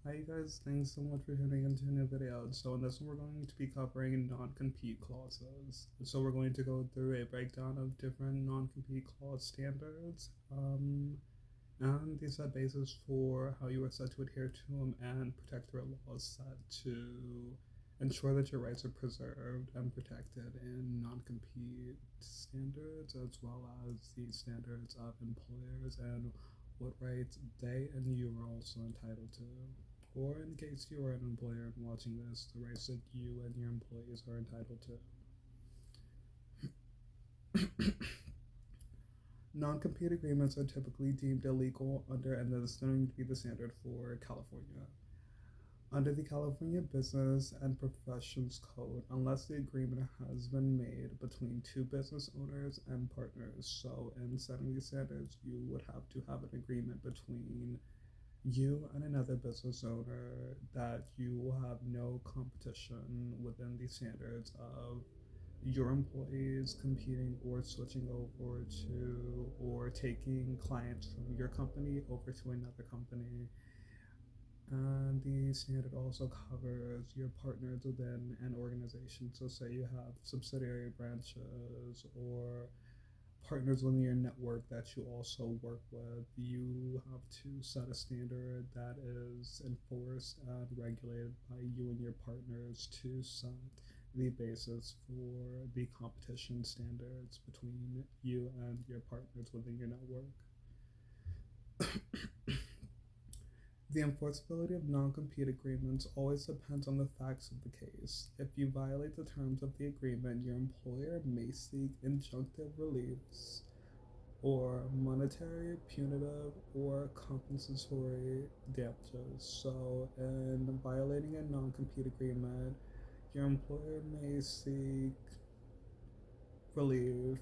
Hi you guys, thanks so much for tuning into a new video. So in this one we're going to be covering non-compete clauses. So we're going to go through a breakdown of different non-compete clause standards, and the set basis for how you are set to adhere to them and protect your laws set to ensure that your rights are preserved and protected in non-compete standards, as well as the standards of employers and what rights they and you are also entitled to. Or in case you are an employer and watching this, the rights that you and your employees are entitled to. Non-compete agreements are typically deemed illegal under, and this is going to be the standard for California. Under the California Business and Professions Code, unless the agreement has been made between two business owners and partners. So, in setting these standards, you would have to have an agreement between you and another business owner that you will have no competition within the standards of your employees competing or switching over to or taking clients from your company over to another company. And the standard also covers your partners within an organization. So, say you have subsidiary branches or partners within your network that you also work with, you have to set a standard that is enforced and regulated by you and your partners to set the basis for the competition standards between you and your partners within your network. The enforceability of non compete agreements always depends on the facts of the case. If you violate the terms of the agreement, your employer may seek injunctive reliefs or monetary, punitive, or compensatory damages. So, in violating a non compete agreement, your employer may seek relief,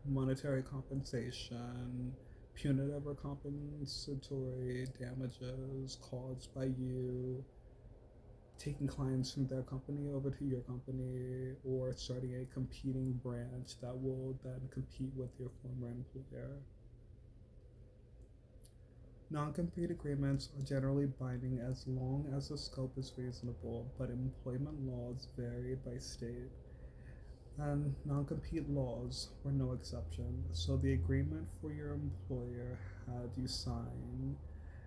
monetary compensation, punitive or compensatory damages caused by you taking clients from their company over to your company or starting a competing branch that will then compete with your former employer. Non compete agreements are generally binding as long as the scope is reasonable, but employment laws vary by state, and non compete laws were no exception. So the agreement for your employer had you sign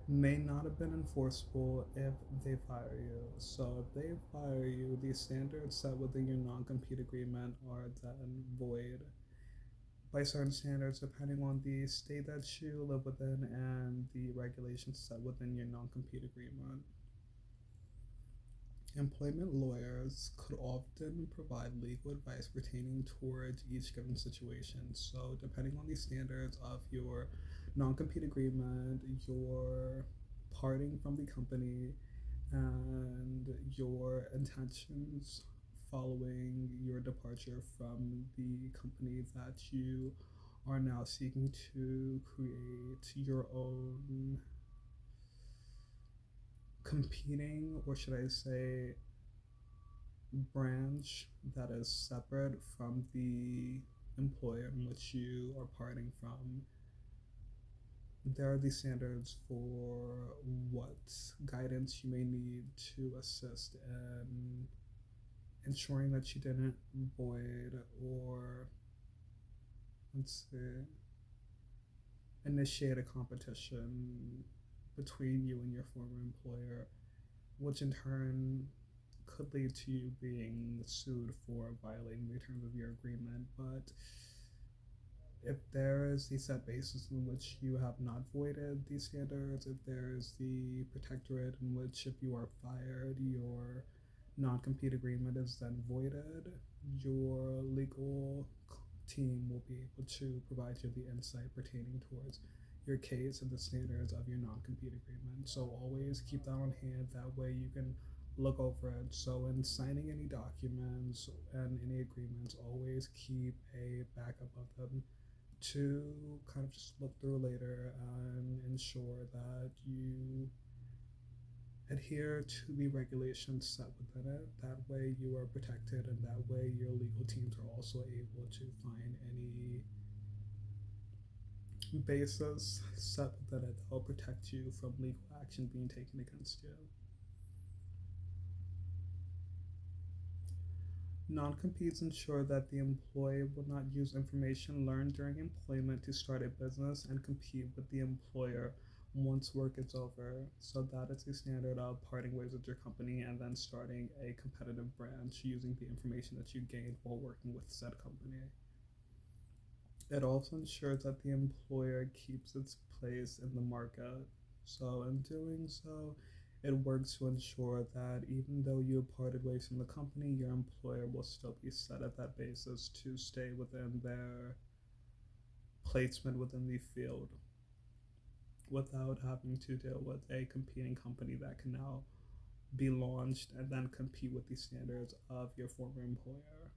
may not have been enforceable if they fire you. So if they fire you, the standards set within your non compete agreement are then void by certain standards depending on the state that you live within and the regulations set within your non compete agreement. Employment lawyers could often provide legal advice pertaining towards each given situation. So, depending on the standards of your non compete agreement, your parting from the company, and your intentions following your departure from the company that you are now seeking to create your own competing, or should I say, branch that is separate from the employer in which you are parting from. There are these standards for what guidance you may need to assist in ensuring that you didn't void or, let's see, initiate a competition between you and your former employer, which in turn could lead to you being sued for violating the terms of your agreement. But if there is the set basis in which you have not voided these standards, if there is the protectorate in which if you are fired, your non compete agreement is then voided, your legal team will be able to provide you the insight pertaining towards your case and the standards of your non compete agreement. So always keep that on hand. That way you can look over it. So, in signing any documents and any agreements, always keep a backup of them to kind of just look through later and ensure that you adhere to the regulations set within it. That way you are protected, and that way your legal teams are also able to find any basis set within it that will protect you from legal action being taken against you. Non-competes ensure that the employee will not use information learned during employment to start a business and compete with the employer once work is over. So that is the standard of parting ways with your company and then starting a competitive branch using the information that you gained while working with said company. It also ensures that the employer keeps its place in the market. So, in doing so, it works to ensure that even though you have parted ways from the company, your employer will still be set at that basis to stay within their placement within the field without having to deal with a competing company that can now be launched and then compete with the standards of your former employer.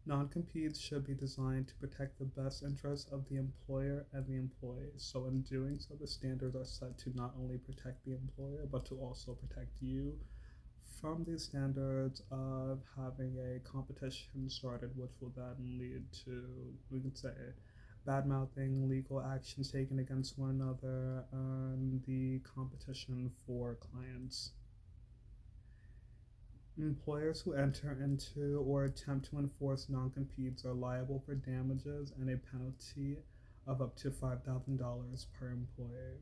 Non-competes should be designed to protect the best interests of the employer and the employees. So, in doing so, the standards are set to not only protect the employer but to also protect you from the standards of having a competition started, which will then lead to, we could say, bad mouthing, legal actions taken against one another, and the competition for clients. Employers who enter into or attempt to enforce non-competes are liable for damages and a penalty of up to $5,000 per employee.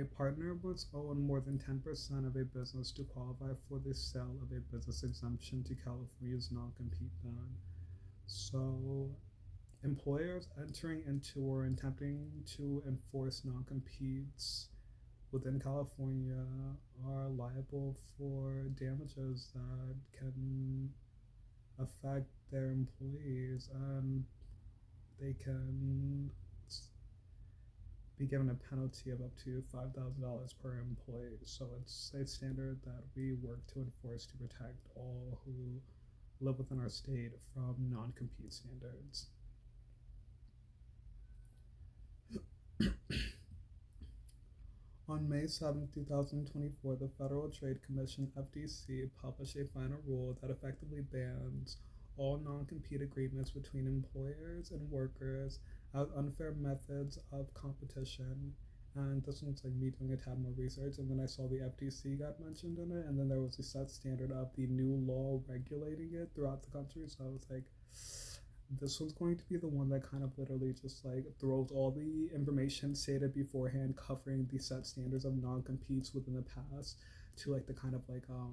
A partner must own more than 10% of a business to qualify for the sale of a business exemption to California's non-compete ban. So, employers entering into or attempting to enforce non-competes within California are liable for damages that can affect their employees, and they can be given a penalty of up to $5,000 per employee. So it's a standard that we work to enforce to protect all who live within our state from non-compete standards. On May 7, 2024, the Federal Trade Commission (FTC) published a final rule that effectively bans all non-compete agreements between employers and workers as unfair methods of competition. And this one's like me doing a tad more research, and then I saw the FTC got mentioned in it, and then there was a set standard of the new law regulating it throughout the country. So I was like, this one's going to be the one that kind of literally just like throws all the information stated beforehand covering the set standards of non-competes within the past to like the kind of like oh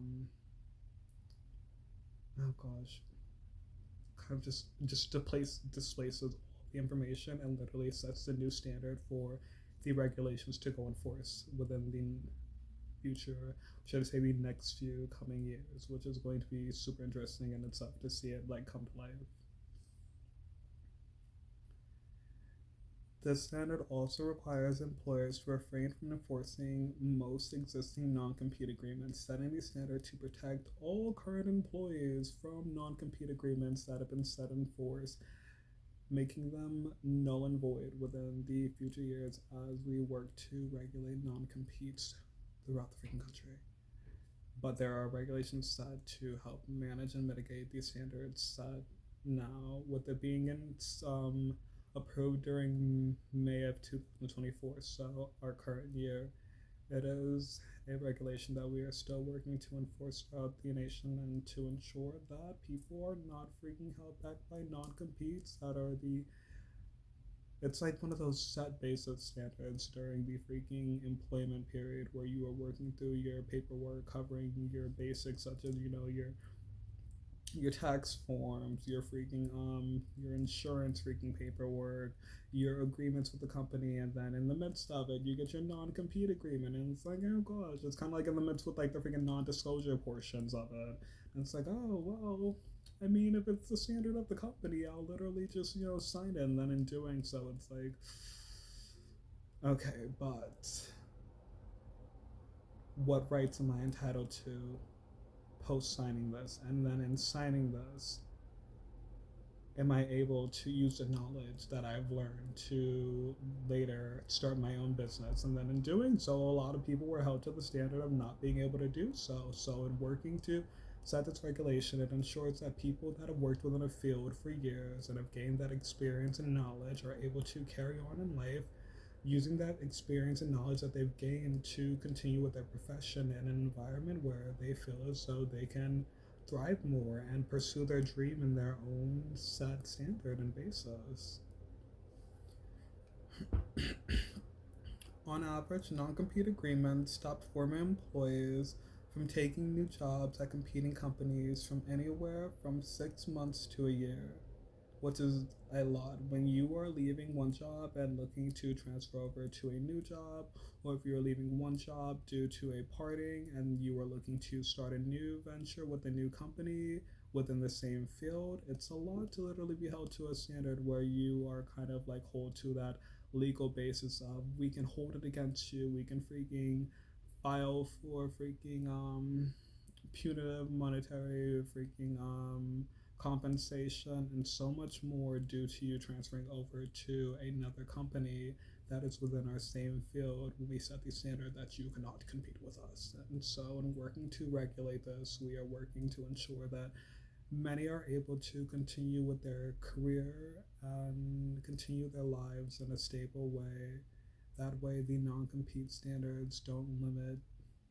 gosh, kind of just displaces all the information and literally sets the new standard for the regulations to go in force within the future, should I say the next few coming years, which is going to be super interesting in itself to see it like come to life. This standard also requires employers to refrain from enforcing most existing non-compete agreements, setting the standard to protect all current employees from non-compete agreements that have been set in force, making them null and void within the future years as we work to regulate non-competes throughout the freaking country. But there are regulations set to help manage and mitigate these standards set now, with it being in approved during May of 2024, so our current year. It is a regulation that we are still working to enforce throughout the nation and to ensure that people are not freaking held back by non-competes that are it's like one of those set basis standards during the freaking employment period where you are working through your paperwork covering your basics such as your tax forms, your insurance freaking paperwork, your agreements with the company, and then in the midst of it, you get your non-compete agreement, and it's like, oh gosh, it's kind of like in the midst with like the freaking non-disclosure portions of it, and it's like, oh well, I mean, if it's the standard of the company, I'll literally just sign it, and then in doing so, it's like, okay, but what rights am I entitled to post signing this, and then in signing this am I able to use the knowledge that I've learned to later start my own business? And then in doing so, a lot of people were held to the standard of not being able to do so. So, in working to set this regulation, it ensures that people that have worked within a field for years and have gained that experience and knowledge are able to carry on in life using that experience and knowledge that they've gained to continue with their profession in an environment where they feel as though they can thrive more and pursue their dream in their own set standard and basis. On average, non compete agreements stop former employees from taking new jobs at competing companies from anywhere from 6 months to a year, which is a lot when you are leaving one job and looking to transfer over to a new job, or if you're leaving one job due to a parting and you are looking to start a new venture with a new company within the same field. It's a lot to literally be held to a standard where you are kind of like hold to that legal basis of we can hold it against you, we can freaking file for freaking punitive monetary freaking compensation and so much more due to you transferring over to another company that is within our same field when we set the standard that you cannot compete with us. And so in working to regulate this, we are working to ensure that many are able to continue with their career and continue their lives in a stable way. That way, the non compete standards don't limit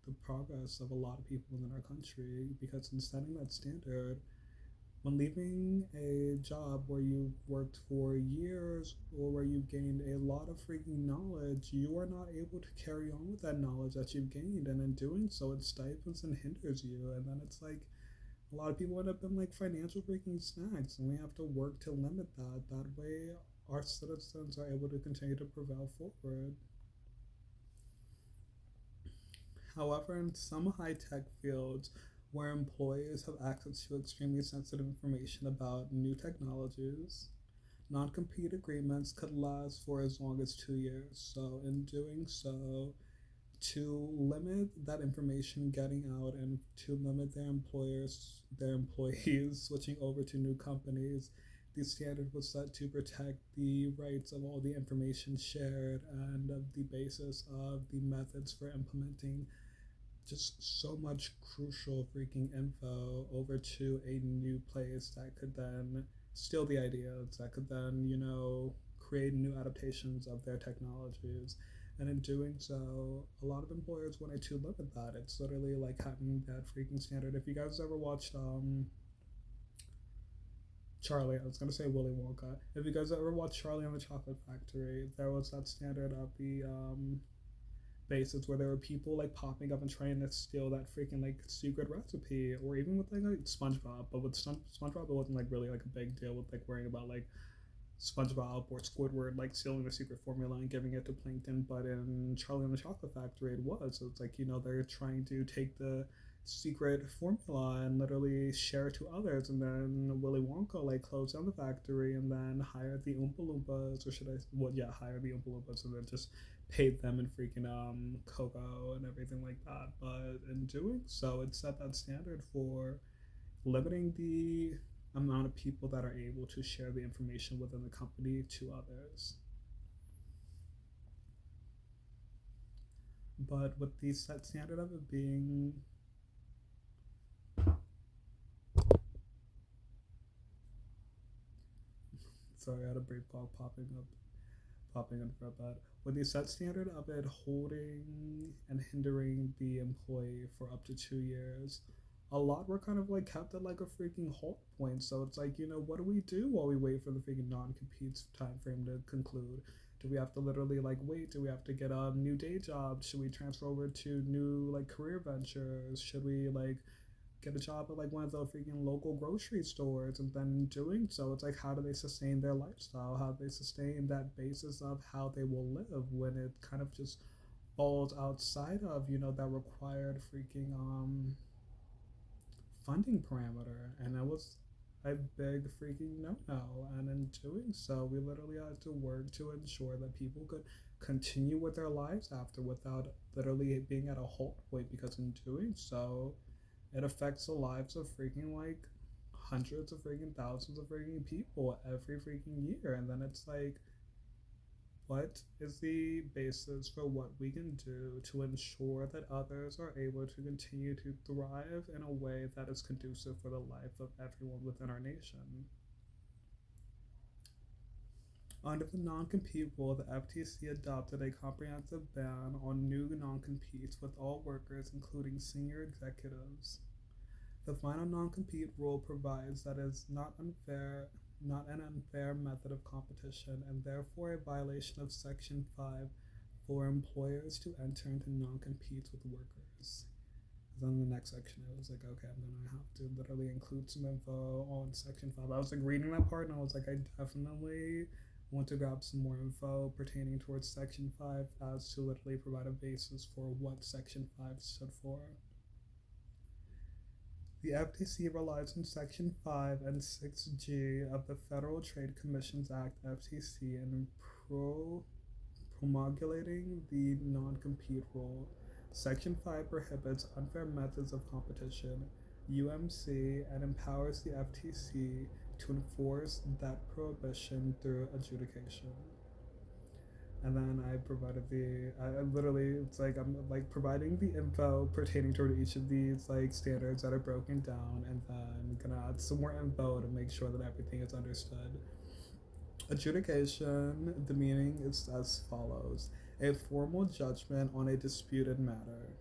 the progress of a lot of people within our country because in setting that standard, when leaving a job where you've worked for years or where you've gained a lot of freaking knowledge, you are not able to carry on with that knowledge that you've gained. And in doing so, it stifles and hinders you. And then it's like a lot of people end up in like financial freaking snacks, and we have to work to limit that. That way, our citizens are able to continue to prevail forward. However, in some high tech fields where employees have access to extremely sensitive information about new technologies, non compete agreements could last for as long as 2 years. So, in doing so, to limit that information getting out and to limit their employees switching over to new companies, the standard was set to protect the rights of all the information shared and of the basis of the methods for implementing just so much crucial freaking info over to a new place that could then steal the ideas, that could then, create new adaptations of their technologies. And in doing so, a lot of employers wanted to limit that. It's literally like having that freaking standard. If you guys ever watched Charlie, I was gonna say Willy Wonka. If you guys ever watched Charlie and the Chocolate Factory, there was that standard of the basis where there were people like popping up and trying to steal that freaking like secret recipe, or even with like SpongeBob. But with SpongeBob, it wasn't like really like a big deal with like worrying about like SpongeBob or Squidward like stealing the secret formula and giving it to Plankton. But in Charlie and the Chocolate Factory, it was. So it's like they're trying to take the secret formula and literally share it to others, and then Willy Wonka like closed down the factory and then hired the Oompa Loompas, or should I? Well, yeah, hire the Oompa Loompas and then just paid them in freaking cocoa and everything like that. But in doing so, it set that standard for limiting the amount of people that are able to share the information within the company to others. But with the set standard of it being, sorry, I had a brief call popping in for that. With the set standard of it holding and hindering the employee for up to 2 years, a lot were kind of like kept at like a freaking halt point. So it's like, what do we do while we wait for the freaking non-compete time frame to conclude? Do we have to literally like wait? Do we have to get a new day job? Should we transfer over to new like career ventures? Should we like get a job at like one of the freaking local grocery stores? And then doing so, it's like, how do they sustain their lifestyle? How do they sustain that basis of how they will live when it kind of just falls outside of that required freaking funding parameter? And it was a big freaking no. And in doing so, we literally had to work to ensure that people could continue with their lives after without literally being at a halt point, because in doing so, it affects the lives of freaking like hundreds of freaking thousands of freaking people every freaking year. And then it's like What is the basis for what we can do to ensure that others are able to continue to thrive in a way that is conducive for the life of everyone within our nation? Under the non-compete rule, the FTC adopted a comprehensive ban on new non-competes with all workers, including senior executives. The final non-compete rule provides that it is not an unfair method of competition, and therefore a violation of Section 5 for employers to enter into non-competes with workers. Then the next section, it was like, okay, I'm gonna have to literally include some info on Section 5. I was like reading that part, and I was like, I definitely want to grab some more info pertaining towards Section 5 as to literally provide a basis for what Section 5 stood for. The FTC relies on Section 5 and 6G of the Federal Trade Commissions Act (FTC) in promulgating the non-compete rule. Section 5 prohibits unfair methods of competition (UMC) and empowers the FTC to enforce that prohibition through adjudication. And then I provided I literally, it's like I'm like providing the info pertaining toward each of these like standards that are broken down, and then gonna add some more info to make sure that everything is understood. Adjudication, the meaning is as follows: a formal judgment on a disputed matter.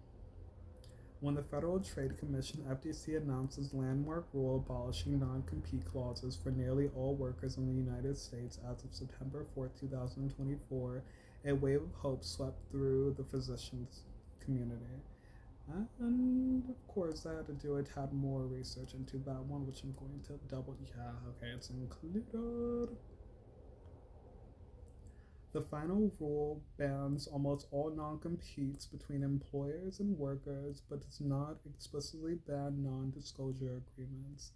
When the Federal Trade Commission (FTC) announced its landmark rule abolishing non-compete clauses for nearly all workers in the United States as of September 4th, 2024, a wave of hope swept through the physicians community. And of course, I had to do a tad more research into that one, which I'm going to double. Yeah, okay, it's included. The final rule bans almost all non-competes between employers and workers, but does not explicitly ban non-disclosure agreements,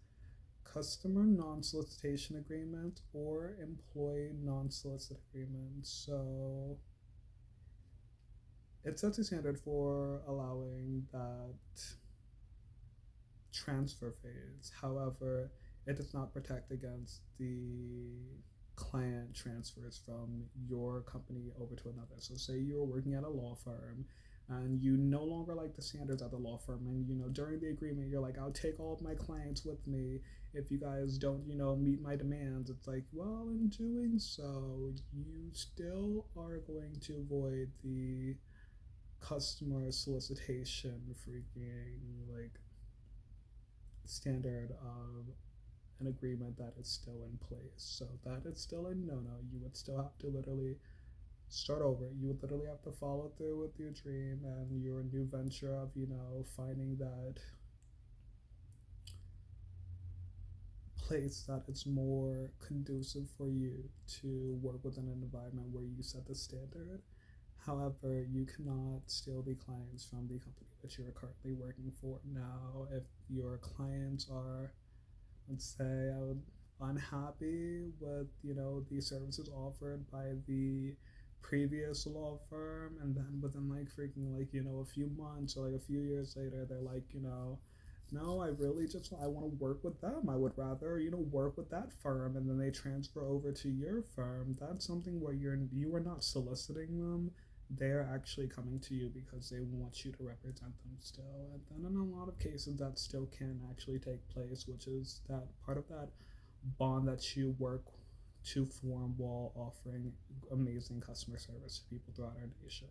customer non-solicitation agreements, or employee non-solicit agreements. So it sets a standard for allowing that transfer phase. However, it does not protect against the client transfers from your company over to another. So say you're working at a law firm and you no longer like the standards at the law firm, and during the agreement you're like, I'll take all of my clients with me if you guys don't meet my demands. It's like, well, in doing so you still are going to avoid the customer solicitation freaking like standard of an agreement that is still in place. So that is still a no-no. You would still have to literally start over. You would literally have to follow through with your dream and your new venture of finding that place that is more conducive for you to work within an environment where you set the standard. However, you cannot steal the clients from the company that you are currently working for. Now, if your clients are, let's say, unhappy with the services offered by the previous law firm, and then within like freaking like a few months or like a few years later they're like, no, I really just I want to work with them. I would rather work with that firm, and then they transfer over to your firm. That's something where you are not soliciting them. They're actually coming to you because they want you to represent them still. And then in a lot of cases that still can actually take place, which is that part of that bond that you work to form while offering amazing customer service to people throughout our nation.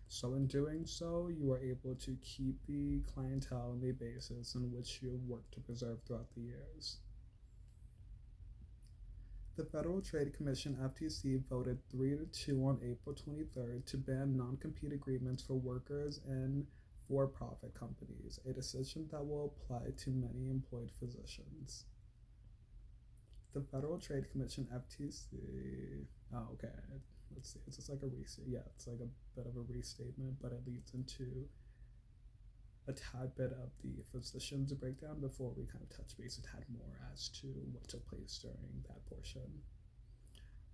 So in doing so, you are able to keep the clientele and the basis in which you work to preserve throughout the years. The Federal Trade Commission (FTC) voted 3-2 on April 23rd to ban non-compete agreements for workers in for-profit companies, a decision that will apply to many employed physicians. The Federal Trade Commission (FTC). Oh, okay. Let's see. It's just like a restate. Yeah, it's like a bit of a restatement, but it leads into a tad bit of the physicians breakdown before we kind of touch base a tad more as to what took place during that portion.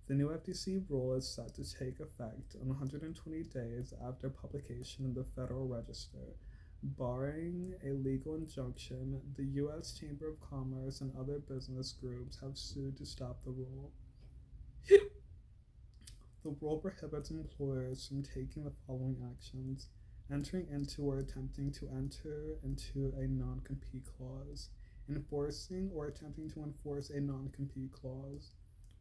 The new FTC rule is set to take effect on 120 days after publication in the Federal Register. Barring a legal injunction, the U.S. Chamber of Commerce and other business groups have sued to stop the rule. The rule prohibits employers from taking the following actions: entering into or attempting to enter into a non compete clause, enforcing or attempting to enforce a non compete clause,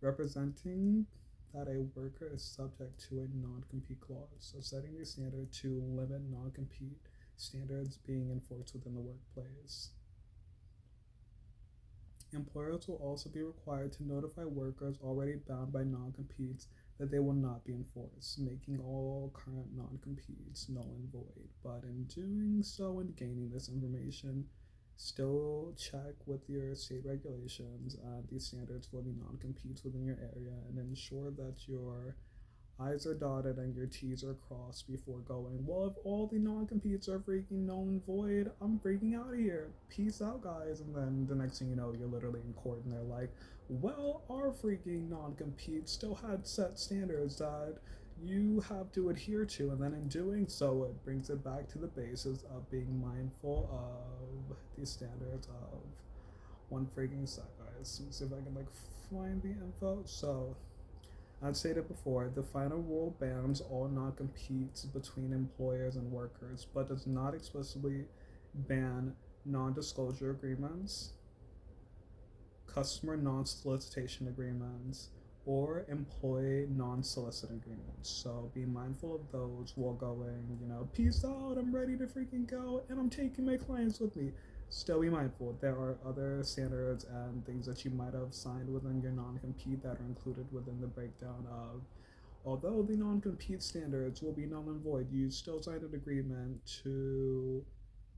representing that a worker is subject to a non compete clause, so setting the standard to limit non compete standards being enforced within the workplace. Employers will also be required to notify workers already bound by non competes that they will not be enforced, making all current non competes null and void. But in doing so and gaining this information, still check with your state regulations and the standards for the non competes within your area and ensure that your I's are dotted and your T's are crossed before going, well, if all the non competes are freaking null and void, I'm freaking out of here. Peace out, guys. And then the next thing you know, you're literally in court and they're like, well, our freaking non compete still had set standards that you have to adhere to. And then in doing so, it brings it back to the basis of being mindful of the standards of one freaking sec, guys. Let me see if I can like find the info. So, as stated before, the final rule bans all non competes between employers and workers, but does not explicitly ban non disclosure agreements, customer non solicitation agreements, or employee non solicit agreements. So be mindful of those while going, peace out, I'm ready to freaking go, and I'm taking my clients with me. Still be mindful. There are other standards and things that you might have signed within your non compete that are included within the breakdown of. Although the non compete standards will be null and void, you still signed an agreement to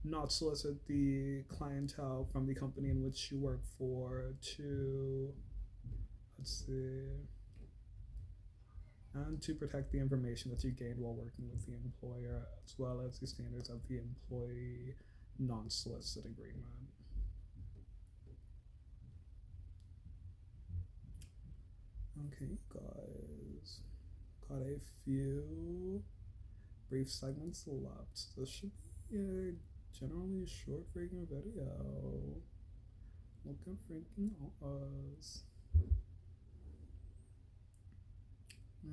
not solicit the clientele from the company in which you work for to, let's see, and to protect the information that you gained while working with the employer, as well as the standards of the employee non solicit agreement. Okay, guys, got a few brief segments left. This should be a generally short freaking video. Look at freaking us.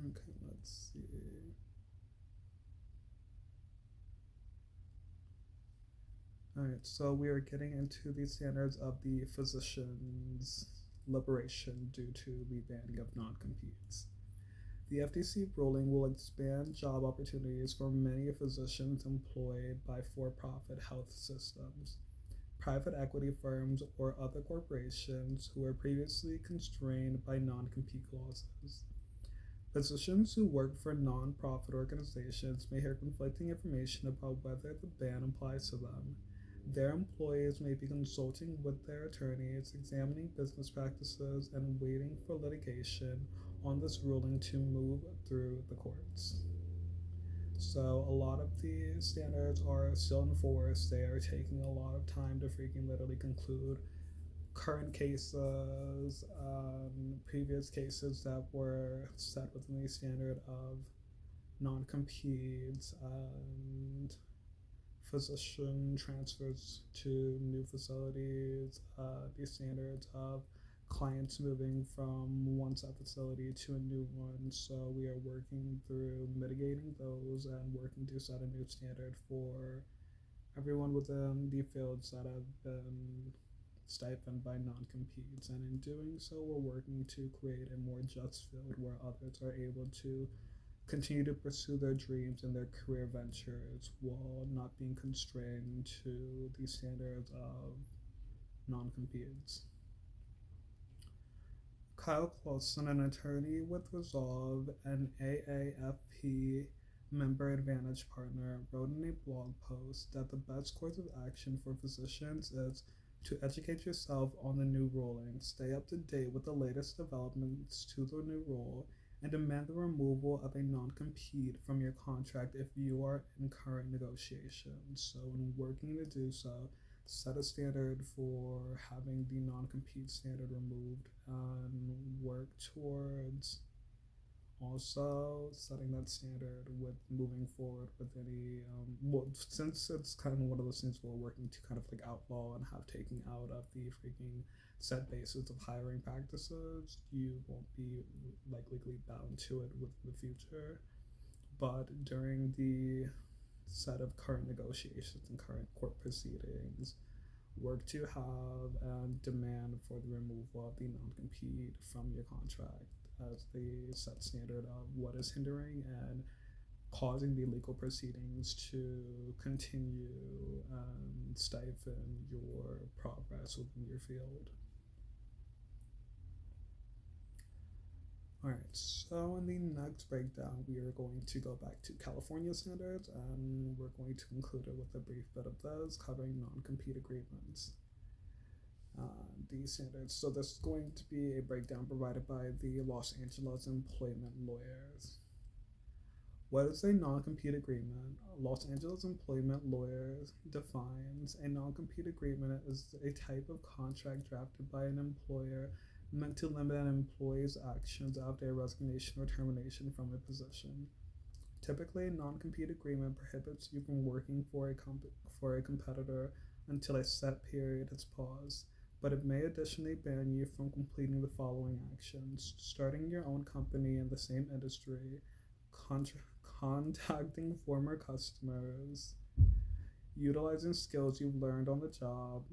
Okay, let's see. Alright, so we are getting into the standards of the physician's liberation due to the banning of non competes. The FTC ruling will expand job opportunities for many physicians employed by for profit health systems, private equity firms, or other corporations who were previously constrained by non compete clauses. Physicians who work for non-profit organizations may hear conflicting information about whether the ban applies to them. Their employees may be consulting with their attorneys, examining business practices, and waiting for litigation on this ruling to move through the courts. So a lot of the standards are still in force. They are taking a lot of time to freaking literally conclude current cases, previous cases that were set within the standard of non-competes and physician transfers to new facilities, the standards of clients moving from one set facility to a new one. So we are working through mitigating those and working to set a new standard for everyone within the fields that have been stipend by non-competes, and in doing so we're working to create a more just field where others are able to continue to pursue their dreams and their career ventures while not being constrained to the standards of non-competes. Kyle Clausen, an attorney with Resolve, an AAFP member advantage partner, wrote in a blog post that the best course of action for physicians is to educate yourself on the new ruling, stay up to date with the latest developments to the new rule, and demand the removal of a non-compete from your contract if you are in current negotiations. So in working to do so, set a standard for having the non-compete standard removed and work towards also setting that standard with moving forward with any since it's kind of one of those things we're working to kind of like outlaw and have taken out of the freaking set basis of hiring practices, you won't be like legally bound to it with the future. But during the set of current negotiations and current court proceedings, work to have and demand for the removal of the non-compete from your contract as the set standard of what is hindering and causing the legal proceedings to continue and stifle your progress within your field. All right, so in the next breakdown, we are going to go back to California standards and we're going to conclude it with a brief bit of those covering non compete agreements. These standards. So, this is going to be a breakdown provided by the Los Angeles employment lawyers. What is a non-compete agreement? Los Angeles employment lawyers defines a non-compete agreement as a type of contract drafted by an employer meant to limit an employee's actions after a resignation or termination from a position. Typically, a non-compete agreement prohibits you from working for a competitor until a set period has paused, but it may additionally ban you from completing the following actions: starting your own company in the same industry, contacting former customers, utilizing skills you've learned on the job,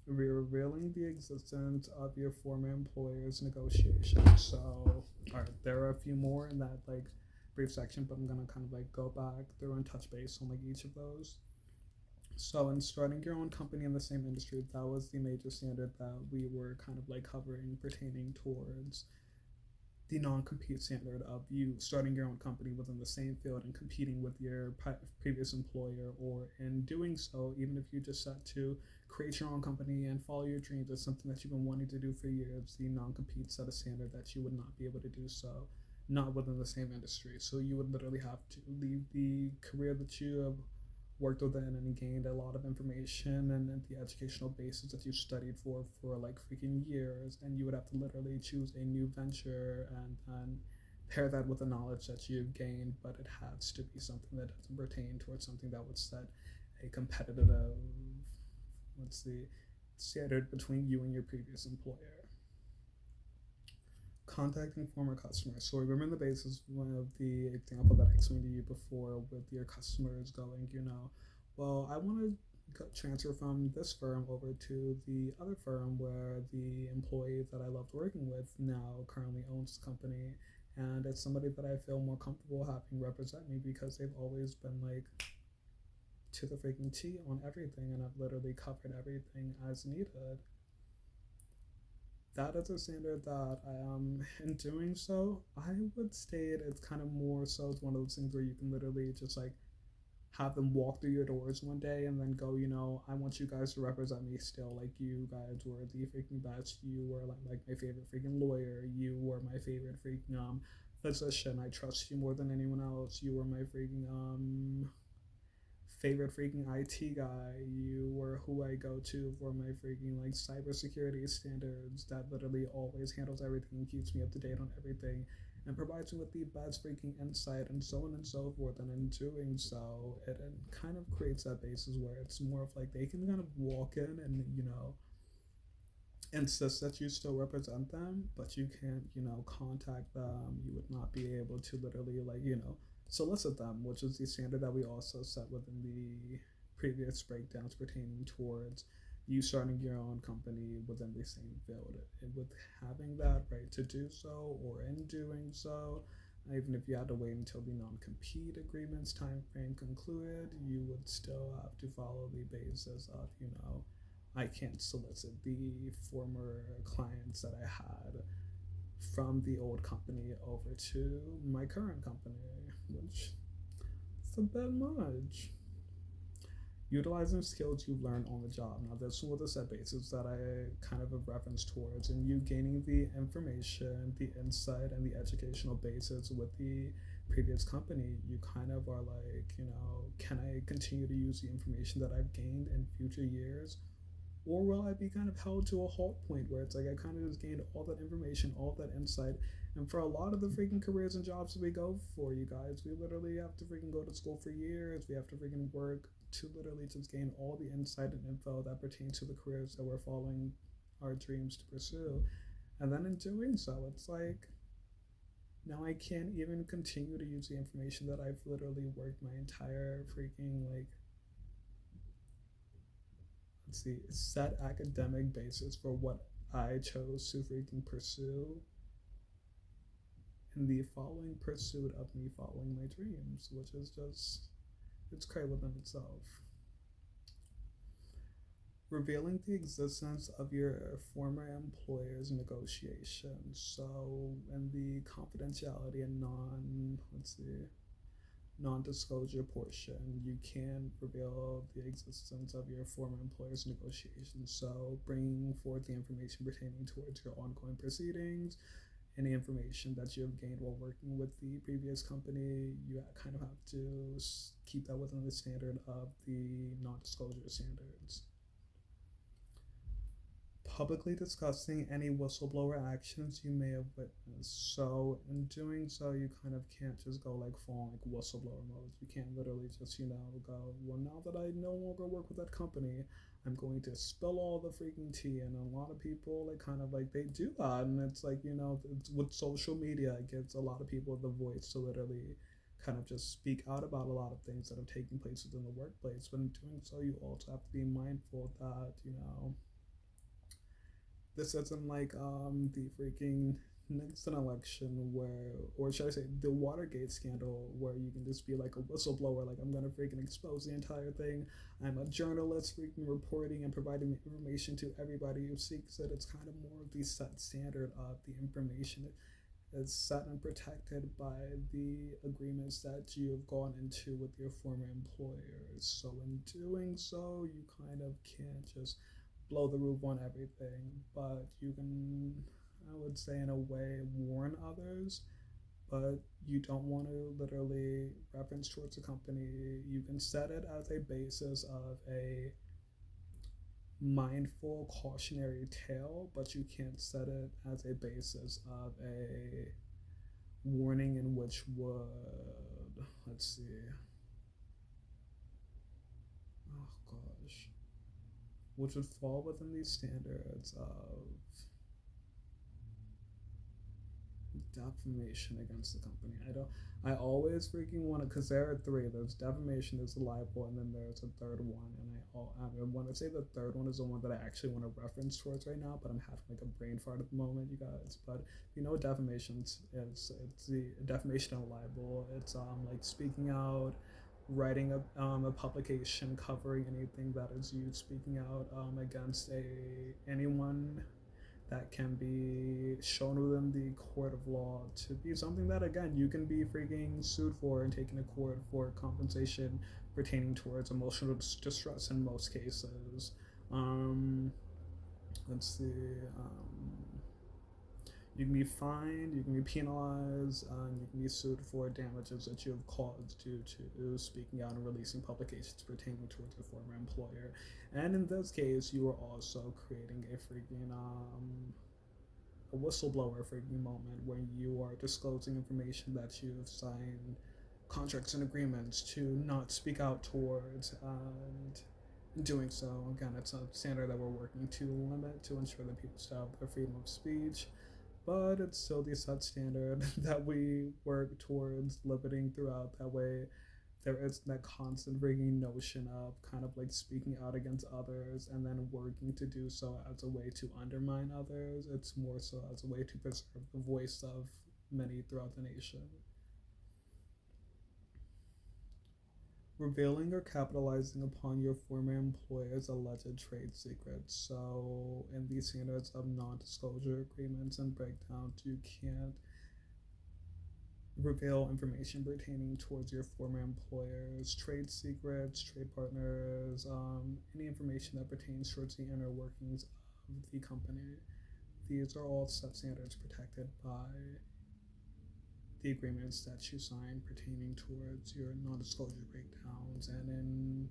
revealing the existence of your former employer's negotiations. So, all right, there are a few more in that like brief section, but I'm gonna kind of like go back through and touch base on like each of those. So, in starting your own company in the same industry, that was the major standard that we were kind of like covering pertaining towards the non-compete standard of you starting your own company within the same field and competing with your previous employer, or in doing so, even if you just set to create your own company and follow your dreams, it's something that you've been wanting to do for years, the non-compete set a standard that you would not be able to do so not within the same industry. So you would literally have to leave the career that you have worked within and gained a lot of information and the educational basis that you studied for like freaking years, and you would have to literally choose a new venture and pair that with the knowledge that you've gained, but it has to be something that doesn't pertain towards something that would set a competitive standard between you and your previous employer. Contacting former customers. So remember the basis of the example that I explained to you before with your customers going, well, I want to transfer from this firm over to the other firm where the employee that I loved working with now currently owns the company. And it's somebody that I feel more comfortable having represent me because they've always been like to the freaking T on everything, and I've literally covered everything as needed. That is a standard that I am in doing so. I would state it's kind of more so it's one of those things where you can literally just like have them walk through your doors one day and then go, I want you guys to represent me still. Like, you guys were the freaking best. You were like my favorite freaking lawyer. You were my favorite freaking physician. I trust you more than anyone else. You were my freaking favorite freaking IT guy. You were who I go to for my freaking like cybersecurity standards that literally always handles everything and keeps me up to date on everything and provides me with the best freaking insight and so on and so forth. And in doing so, it kind of creates that basis where it's more of like they can kind of walk in and, insist that you still represent them, but you can't, contact them. You would not be able to literally like, solicit them, which is the standard that we also set within the previous breakdowns pertaining towards you starting your own company within the same field. And with having that right to do so, or in doing so, even if you had to wait until the non-compete agreement's time frame concluded, you would still have to follow the basis of, I can't solicit the former clients that I had from the old company over to my current company, which is a bit much. Utilizing skills you've learned on the job. Now, this was a set basis that I kind of have reference towards, and you gaining the information, the insight, and the educational basis with the previous company. You kind of are like, can I continue to use the information that I've gained in future years? Or will I be kind of held to a halt point where it's like I kind of just gained all that information, all that insight. And for a lot of the freaking careers and jobs that we go for, you guys, we literally have to freaking go to school for years. We have to freaking work to literally just gain all the insight and info that pertains to the careers that we're following our dreams to pursue. And then in doing so, it's like now I can't even continue to use the information that I've literally worked my entire freaking like let's see set academic basis for what I chose to freaking pursue in the following pursuit of me following my dreams, which is just it's crazy within itself. Revealing the existence of your former employer's negotiations. So, in the confidentiality and non-disclosure portion, you can reveal the existence of your former employer's negotiations. So, bringing forth the information pertaining towards your ongoing proceedings, any information that you have gained while working with the previous company, you kind of have to keep that within the standard of the non-disclosure standards. Publicly discussing any whistleblower actions you may have witnessed. So, in doing so, you kind of can't just go like full like whistleblower mode. You can't literally just, go, well, now that I no longer work with that company, I'm going to spill all the freaking tea. And a lot of people, like, kind of like they do that. And it's like, it's, with social media, it gives a lot of people the voice to literally kind of just speak out about a lot of things that are taking place within the workplace. But in doing so, you also have to be mindful that, this isn't like the freaking Nixon election where, or should I say, the Watergate scandal where you can just be like a whistleblower, like I'm gonna freaking expose the entire thing. I'm a journalist, freaking reporting and providing information to everybody who seeks it. It's kind of more of the set standard of the information is set and protected by the agreements that you have gone into with your former employers. So in doing so, you kind of can't just blow the roof on everything, but you can, I would say, in a way, warn others, but you don't want to literally reference towards a company. You can set it as a basis of a mindful cautionary tale, but you can't set it as a basis of a warning in which would, let's see, oh gosh, which would fall within these standards of defamation against the company. I always freaking want to, because there are three. There's defamation, there's libel, and then there's a third one. And I want to say the third one is the one that I actually want to reference towards right now, but I'm having like a brain fart at the moment, you guys. But defamation is, it's the defamation and libel. It's like speaking out, writing a publication covering anything that is you speaking out against anyone that can be shown within the court of law to be something that, again, you can be freaking sued for and taken to court for compensation pertaining towards emotional distress in most cases. Let's see. You can be fined, you can be penalized, and you can be sued for damages that you have caused due to speaking out and releasing publications pertaining towards your former employer. And in this case, you are also creating a freaking a whistleblower freaking moment where you are disclosing information that you've signed contracts and agreements to not speak out towards. And in doing so, again, it's a standard that we're working to limit to ensure that people still have their freedom of speech, but it's still the set standard that we work towards limiting throughout. That way, there is that constant ringing notion of kind of like speaking out against others and then working to do so as a way to undermine others. It's more so as a way to preserve the voice of many throughout the nation. Revealing or capitalizing upon your former employer's alleged trade secrets. So, in these standards of non-disclosure agreements and breakdowns, you can't reveal information pertaining towards your former employer's trade secrets, trade partners, any information that pertains towards the inner workings of the company. These are all set standards protected by the agreements that you sign pertaining towards your non-disclosure breakdowns. And in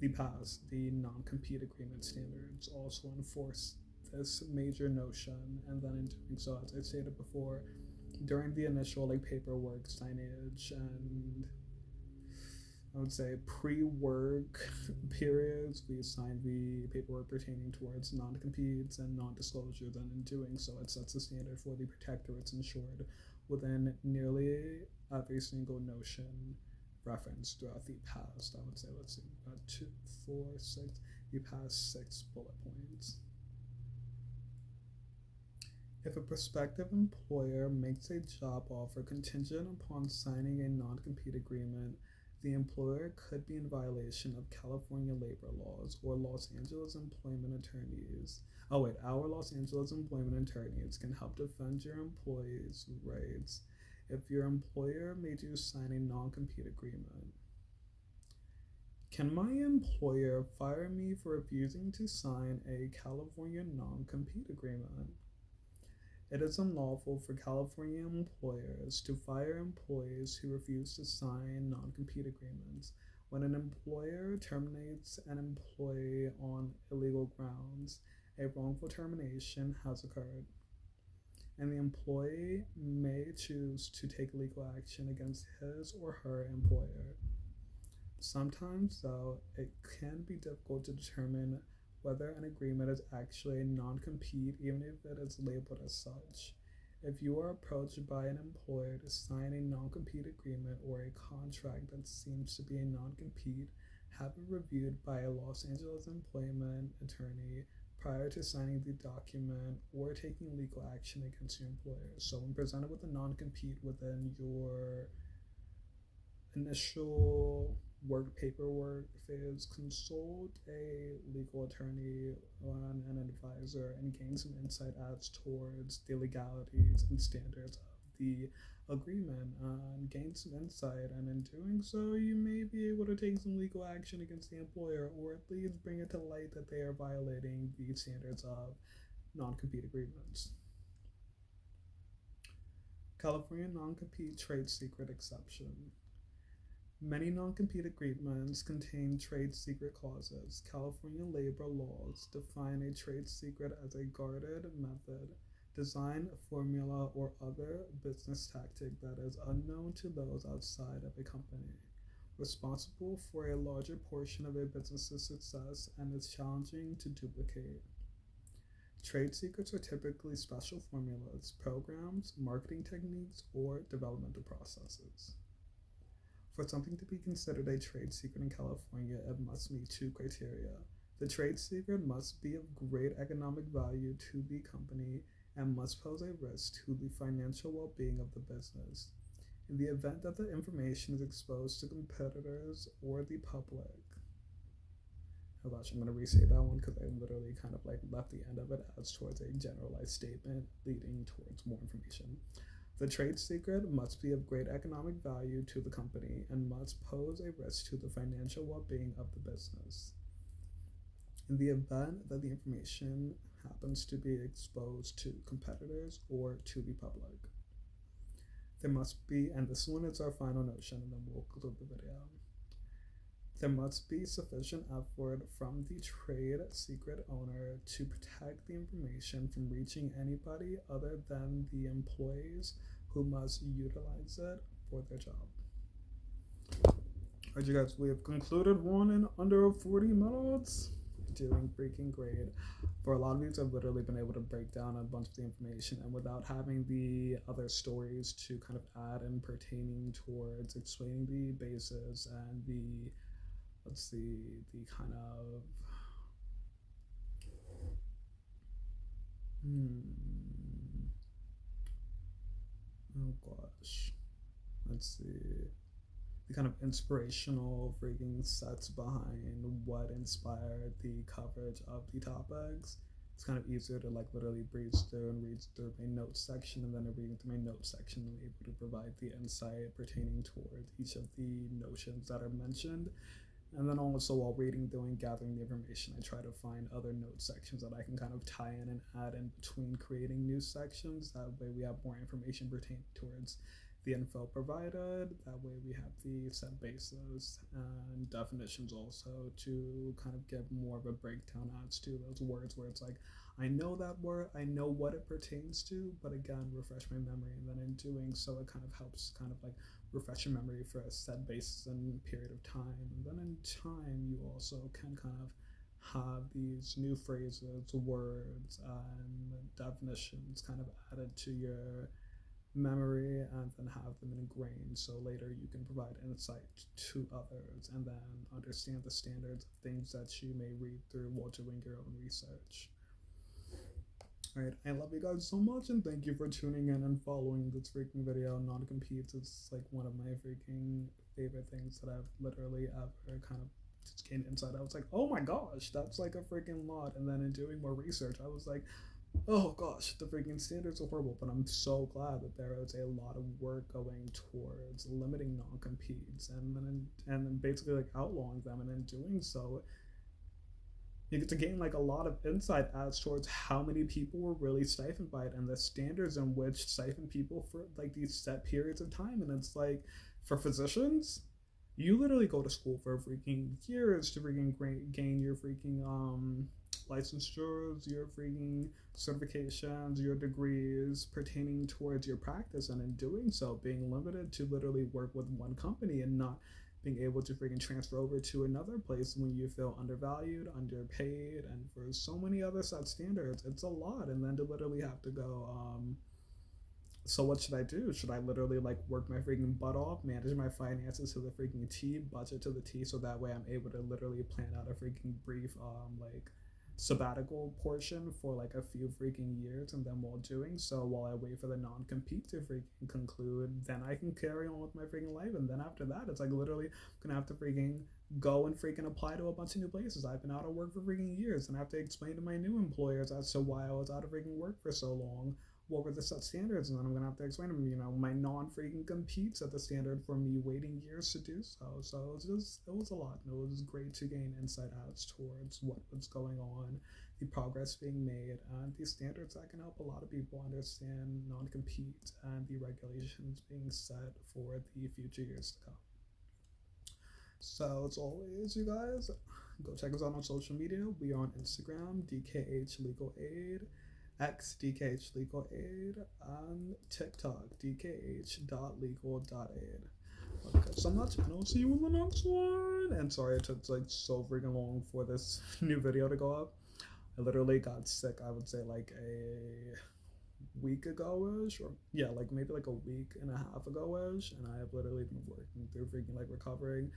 the past, the non-compete agreement standards also enforce this major notion. And then in doing so, as I stated before, during the initial paperwork signage and I would say pre-work periods, we assign the paperwork pertaining towards non-competes and non-disclosures, and in doing so, it sets a standard for the protectorates insured within nearly every single notion referenced throughout the past. I would say, let's see, about 2, 4, 6, the past 6 bullet points. If a prospective employer makes a job offer contingent upon signing a non-compete agreement, the employer could be in violation of California labor laws or Los Angeles employment attorneys. Oh, wait, our Los Angeles employment attorneys can help defend your employees' rights if your employer made you sign a non-compete agreement. Can my employer fire me for refusing to sign a California non-compete agreement? It is unlawful for California employers to fire employees who refuse to sign non-compete agreements. When an employer terminates an employee on illegal grounds, a wrongful termination has occurred, and the employee may choose to take legal action against his or her employer. Sometimes, though, it can be difficult to determine whether an agreement is actually a non-compete, even if it is labeled as such. If you are approached by an employer to sign a non-compete agreement or a contract that seems to be a non-compete, have it reviewed by a Los Angeles employment attorney prior to signing the document or taking legal action against your employer. So when presented with a non-compete within your initial work paperwork phase, consult a legal attorney and an advisor and gain some insight as towards the legalities and standards of the agreement, and gain some insight, and in doing so you may be able to take some legal action against the employer, or at least bring it to light that they are violating the standards of non-compete agreements. California non-compete trade secret exception. Many non-compete agreements contain trade secret clauses. California labor laws define a trade secret as a guarded method, design, formula, or other business tactic that is unknown to those outside of a company, responsible for a larger portion of a business's success, and is challenging to duplicate. Trade secrets are typically special formulas, programs, marketing techniques, or developmental processes. For something to be considered a trade secret in California, it must meet 2 criteria. The trade secret must be of great economic value to the company and must pose a risk to the financial well-being of the business. In the event that the information is exposed to competitors or the public. Oh gosh, I'm going to resay that one because I literally kind of like left the end of it as towards a generalized statement leading towards more information. The trade secret must be of great economic value to the company and must pose a risk to the financial well-being of the business. In the event that the information happens to be exposed to competitors or to the public, there must be, and this one is our final notion, and then we'll conclude the video. There must be sufficient effort from the trade secret owner to protect the information from reaching anybody other than the employees who must utilize it for their job. Alright, you guys, we have concluded one in under 40 minutes. Doing freaking great. For a lot of these, I've literally been able to break down a bunch of the information, and without having the other stories to kind of add in pertaining towards explaining the basis and the the kind of oh gosh, let's see, the kind of inspirational freaking sets behind what inspired the coverage of the topics. It's kind of easier to like literally breeze through and read through my notes section, and then reading through my notes section and able to provide the insight pertaining towards each of the notions that are mentioned. And then also while reading through and gathering the information, I try to find other note sections that I can kind of tie in and add in between creating new sections. That way we have more information pertaining towards the info provided. That way we have the set basis and definitions also to kind of give more of a breakdown as to those words where it's like, I know that word, I know what it pertains to, but again, refresh my memory. And then in doing so, it kind of helps kind of like refresh your memory for a set basis and period of time. And then in time, you also can kind of have these new phrases, words, and definitions kind of added to your memory and then have them ingrained so later you can provide insight to others and then understand the standards of things that you may read through while doing your own research. All right, I love you guys so much and thank you for tuning in and following this freaking video. Non-competes is like one of my freaking favorite things that I've literally ever kind of just gained insight. I was like, oh my gosh, that's like a freaking lot. And then in doing more research, I was like, oh gosh, the freaking standards are horrible, but I'm so glad that there is a lot of work going towards limiting non-competes and then basically like outlawing them, and in doing so, you get to gain like a lot of insight as towards how many people were really stifled by it and the standards in which siphon people for like these set periods of time. And it's like, for physicians, you literally go to school for freaking years to freaking gain your freaking licensures, your freaking certifications, your degrees pertaining towards your practice, and in doing so, being limited to literally work with one company and not being able to freaking transfer over to another place when you feel undervalued, underpaid, and for so many other such standards, it's a lot. And then to literally have to go, so what should I do? Should I literally like work my freaking butt off, manage my finances to the freaking T, budget to the T, so that way I'm able to literally plan out a freaking brief like sabbatical portion for like a few freaking years, and then while doing so, while I wait for the non-compete to freaking conclude, then I can carry on with my freaking life. And then after that, it's like literally gonna have to freaking go and freaking apply to a bunch of new places. I've been out of work for freaking years and I have to explain to my new employers as to why I was out of freaking work for so long. What were the set standards? And then I'm gonna have to explain to them, you know, my non-freaking competes at the standard for me waiting years to do so. So it was a lot, and it was great to gain insight as towards what was going on, the progress being made, and the standards that can help a lot of people understand non-compete and the regulations being set for the future years to come. So as always, you guys, go check us out on social media. We are on Instagram, DKHLegalAid, X DKHLegalAid, and TikTok, DKH.legal.aid. Okay, so much, and I'll see you in the next one. And sorry it took like so freaking long for this new video to go up. I literally got sick, I would say like a week ago-ish, or yeah, like maybe like a week and a half ago-ish, and I have literally been working through freaking like recovering.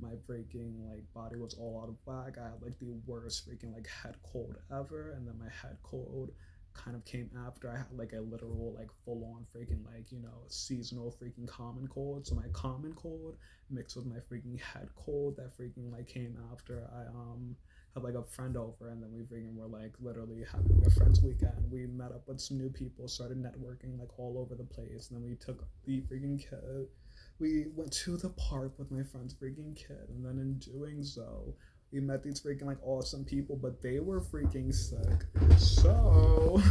My freaking like body was all out of whack. I had like the worst freaking like head cold ever, and then my head cold kind of came after I had like a literal like full-on freaking like, you know, seasonal freaking common cold. So my common cold mixed with my freaking head cold that freaking like came after I had like a friend over, and then we freaking were like literally having a friend's weekend. We met up with some new people, started networking like all over the place, and then we took the freaking kid. We went to the park with my friend's freaking kid, and then in doing so, we met these freaking like awesome people, but they were freaking sick. So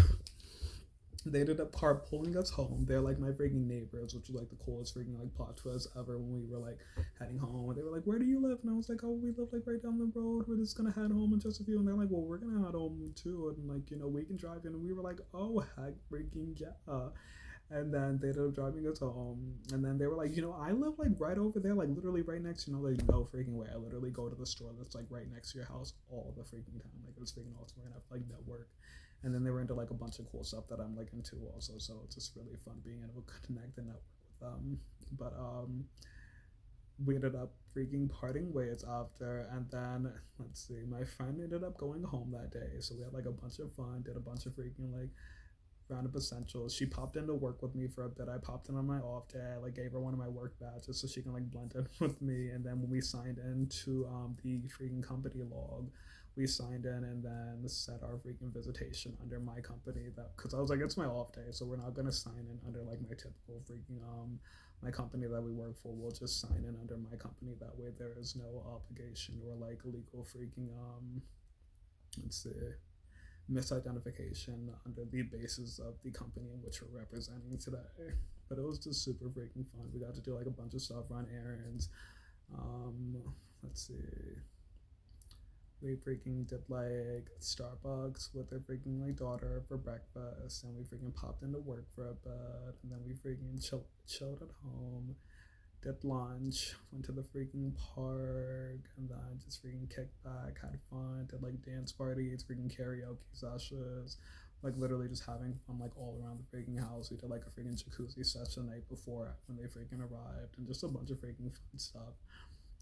they ended up carpooling us home. They're like my freaking neighbors, which was like the coolest freaking like plot twist ever when we were like heading home. And they were like, "Where do you live?" And I was like, "Oh, we live like right down the road. We're just gonna head home in just a few." And they're like, "Well, we're gonna head home too, and like, you know, we can drive in." And we were like, "Oh heck, freaking yeah." And then they ended up driving us home. And then they were like, "You know, I live like right over there, like literally right next to you." Like, no freaking way. I literally go to the store that's like right next to your house all the freaking time. Like, it was freaking awesome. We're gonna have like network. And then they were into like a bunch of cool stuff that I'm like into also. So it's just really fun being able to connect and network with them. But we ended up freaking parting ways after, and then let's see, my friend ended up going home that day. So we had like a bunch of fun, did a bunch of freaking like roundup essentials. She popped in to work with me for a bit. I popped in on my off day. I like gave her one of my work badges so she can like blend in with me. And then when we signed into the freaking company log, we signed in and then set our freaking visitation under my company, that because I was like, it's my off day, so we're not gonna sign in under like my typical freaking my company that we work for. We'll just sign in under my company. That way there is no obligation or like legal freaking let's see, misidentification under the basis of the company in which we're representing today. But it was just super freaking fun. We got to do like a bunch of stuff, run errands. Um, let's see. We freaking did like Starbucks with their freaking like daughter for breakfast, and we freaking popped into work for a bit, and then we freaking chilled at home, did lunch, went to the freaking park, and then just freaking kicked back, had fun, did like dance parties, freaking karaoke sessions, like literally just having fun like all around the freaking house. We did like a freaking jacuzzi session the night before when they freaking arrived, and just a bunch of freaking fun stuff.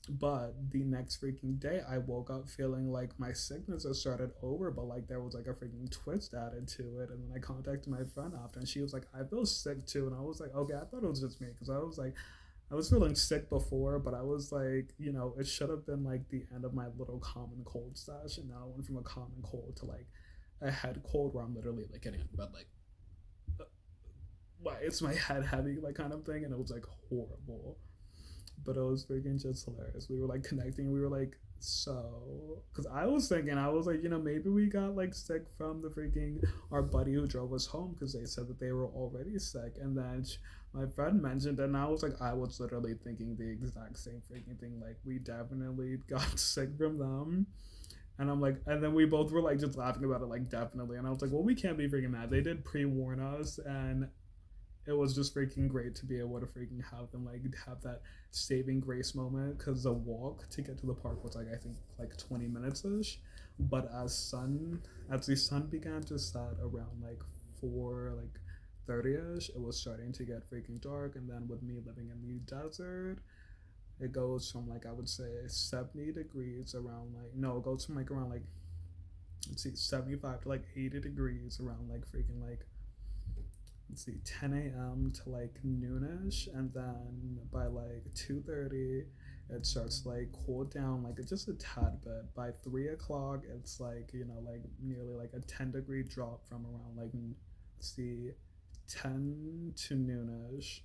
But the next freaking day, I woke up feeling like my sickness had started over, but like there was like a freaking twist added to it. And then I contacted my friend after, and she was like, "I feel sick too." And I was like, "Okay, I thought it was just me," because I was like, I was feeling sick before, but I was like, it should have been like the end of my little common cold stash, and now I went from a common cold to like a head cold where I'm literally like getting out of bed like, why is my head heavy, like kind of thing, and it was like horrible. But it was freaking just hilarious. We were like connecting. We were like, so, because I was thinking, I was like, maybe we got like sick from the freaking our buddy who drove us home because they said that they were already sick, and then my friend mentioned, and I was like, I was literally thinking the exact same freaking thing. Like we definitely got sick from them. And I'm like, and then we both were like just laughing about it, like definitely. And I was like, well, we can't be freaking mad. They did pre warn us, and it was just freaking great to be able to freaking have them like have that saving grace moment, because the walk to get to the park was like I think like 20 minutes ish, but as the sun began to set around like 4 like 30ish, it was starting to get freaking dark. And then with me living in the desert, it goes from like I would say 70 degrees around like no it goes from like around like let's see 75 to like 80 degrees around like freaking like let's see 10 a.m. to like noonish, and then by like 2:30 it starts to like cool down like just a tad bit. By 3 o'clock it's like like nearly like a 10-degree drop from around like let's see 10 to noonish,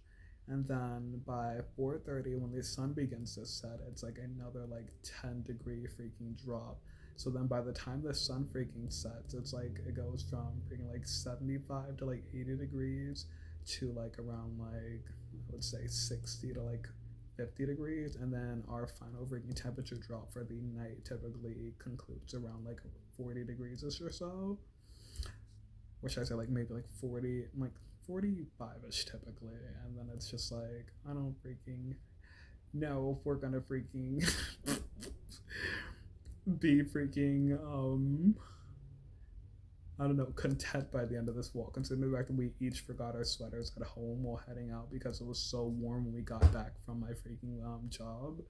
and then by 4:30 when the sun begins to set it's like another like 10-degree freaking drop. So then by the time the sun freaking sets, it's like it goes from freaking like 75 to like 80 degrees to like around like I would say 60 to like 50 degrees. And then our final freaking temperature drop for the night typically concludes around like 40 degrees or so. Which I say like maybe like 40, like 45ish typically. And then it's just like, I don't freaking know if we're gonna freaking be freaking I don't know, content by the end of this walk, considering the fact that we each forgot our sweaters at home while heading out because it was so warm when we got back from my freaking job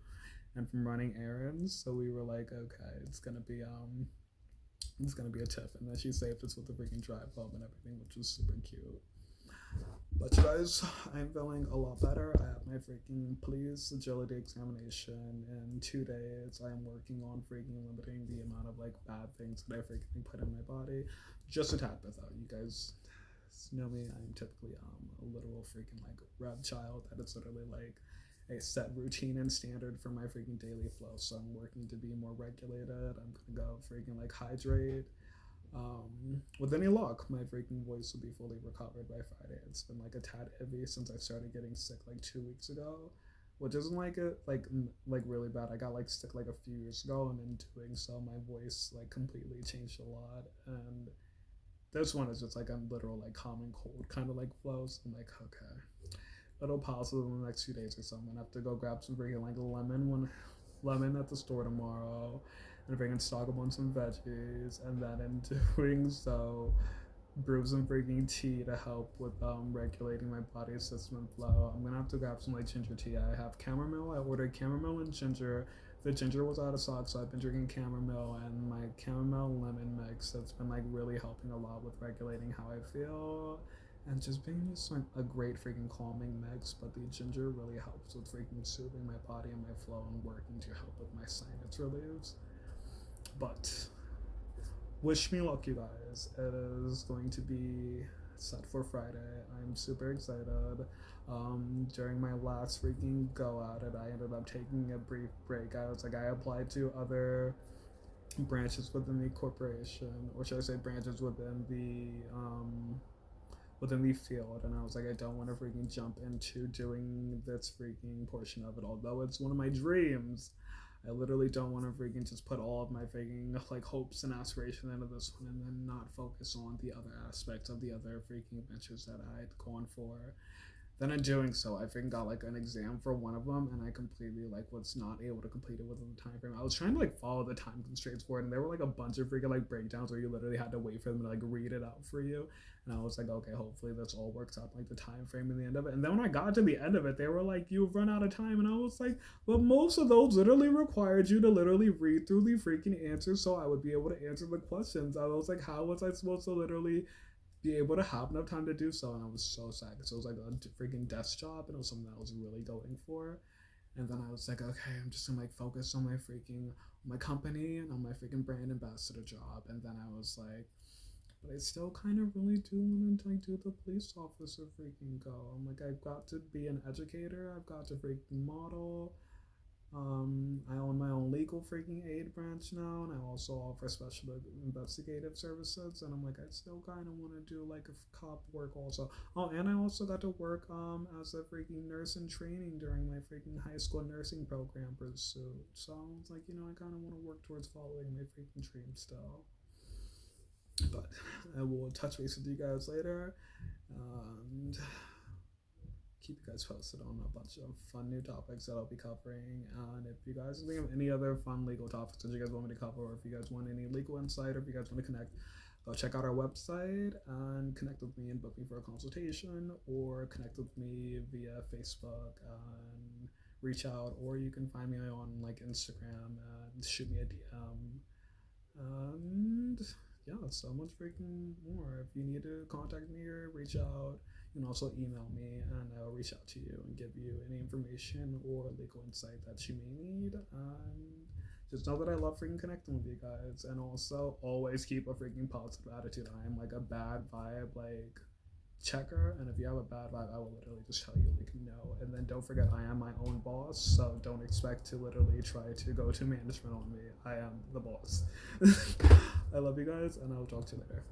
and from running errands. So we were like, okay, it's gonna be a tiff. And then she saved us with the freaking drive home and everything, which was super cute. But you guys, I'm feeling a lot better. I have my freaking police agility examination in 2 days. I'm working on freaking limiting the amount of like bad things that I freaking put in my body. Just a tad bit though. You guys know me. I'm typically a literal freaking like rev child. That is literally like a set routine and standard for my freaking daily flow. So I'm working to be more regulated. I'm gonna go freaking like hydrate. With any luck, my freaking voice will be fully recovered by Friday. It's been like a tad heavy since I started getting sick like 2 weeks ago, which isn't like like really bad. I got like sick like a few years ago, and in doing so, my voice like completely changed a lot. And this one is just like a literal like common cold kind of like flow. So I'm like, okay, it'll pass in the next few days or so. I'm gonna have to go grab some freaking like lemon at the store tomorrow, and if I can stock up on some veggies, and then in doing so, brew some freaking tea to help with regulating my body system and flow. I'm gonna have to grab some like ginger tea. I have chamomile. I ordered chamomile and ginger. The ginger was out of stock, so I've been drinking chamomile and my chamomile lemon mix. That's been like really helping a lot with regulating how I feel and just being just like a great freaking calming mix. But the ginger really helps with freaking soothing my body and my flow and working to help with my sinus reliefs. But wish me luck, you guys. It is going to be set for Friday. I'm super excited. During my last freaking go at it, I ended up taking a brief break. I was like, I applied to other branches within the corporation, or should I say branches within the within the field, and I was like, I don't want to freaking jump into doing this freaking portion of it, although it's one of my dreams. I literally don't want to freaking just put all of my freaking like hopes and aspirations into this one and then not focus on the other aspects of the other freaking ventures that I'd gone for. Then in doing so, I freaking got like an exam for one of them, and I completely like was not able to complete it within the time frame. I was trying to like follow the time constraints for it, and there were like a bunch of freaking like breakdowns where you literally had to wait for them to like read it out for you. And I was like, okay, hopefully this all works out like the time frame in the end of it. And then when I got to the end of it, they were like, you've run out of time, and I was like, but most of those literally required you to literally read through the freaking answers so I would be able to answer the questions. I was like, how was I supposed to literally be able to have enough time to do so? And I was so sad because it was like a freaking desk job, and it was something that I was really going for. And then I was like, okay, I'm just gonna like focus on my company and on my freaking brand ambassador job. And then I was like, but I still kind of really do want to like do the police officer freaking go. I'm like, I've got to be an educator. I've got to freaking model. I own my own legal freaking aid branch now, and I also offer special investigative services. And I'm like, I still kind of want to do like a cop work also. Oh, and I also got to work as a freaking nurse in training during my freaking high school nursing program pursuit. So I was like, I kind of want to work towards following my freaking dream still. But I will touch base with you guys later, and keep you guys posted on a bunch of fun new topics that I'll be covering. And if you guys think of any other fun legal topics that you guys want me to cover, or if you guys want any legal insight, or if you guys want to connect, go check out our website and connect with me and book me for a consultation, or connect with me via Facebook and reach out, or you can find me on like Instagram and shoot me a DM. And yeah, so much freaking more. If you need to contact me or reach out, you can also email me and I'll reach out to you and give you any information or legal insight that you may need. And just know that I love freaking connecting with you guys. And also always keep a freaking positive attitude. I am like a bad vibe like checker, and if you have a bad vibe, I will literally just tell you like no. And then don't forget, I am my own boss, so don't expect to literally try to go to management on me. I am the boss. I love you guys, and I'll talk to you later.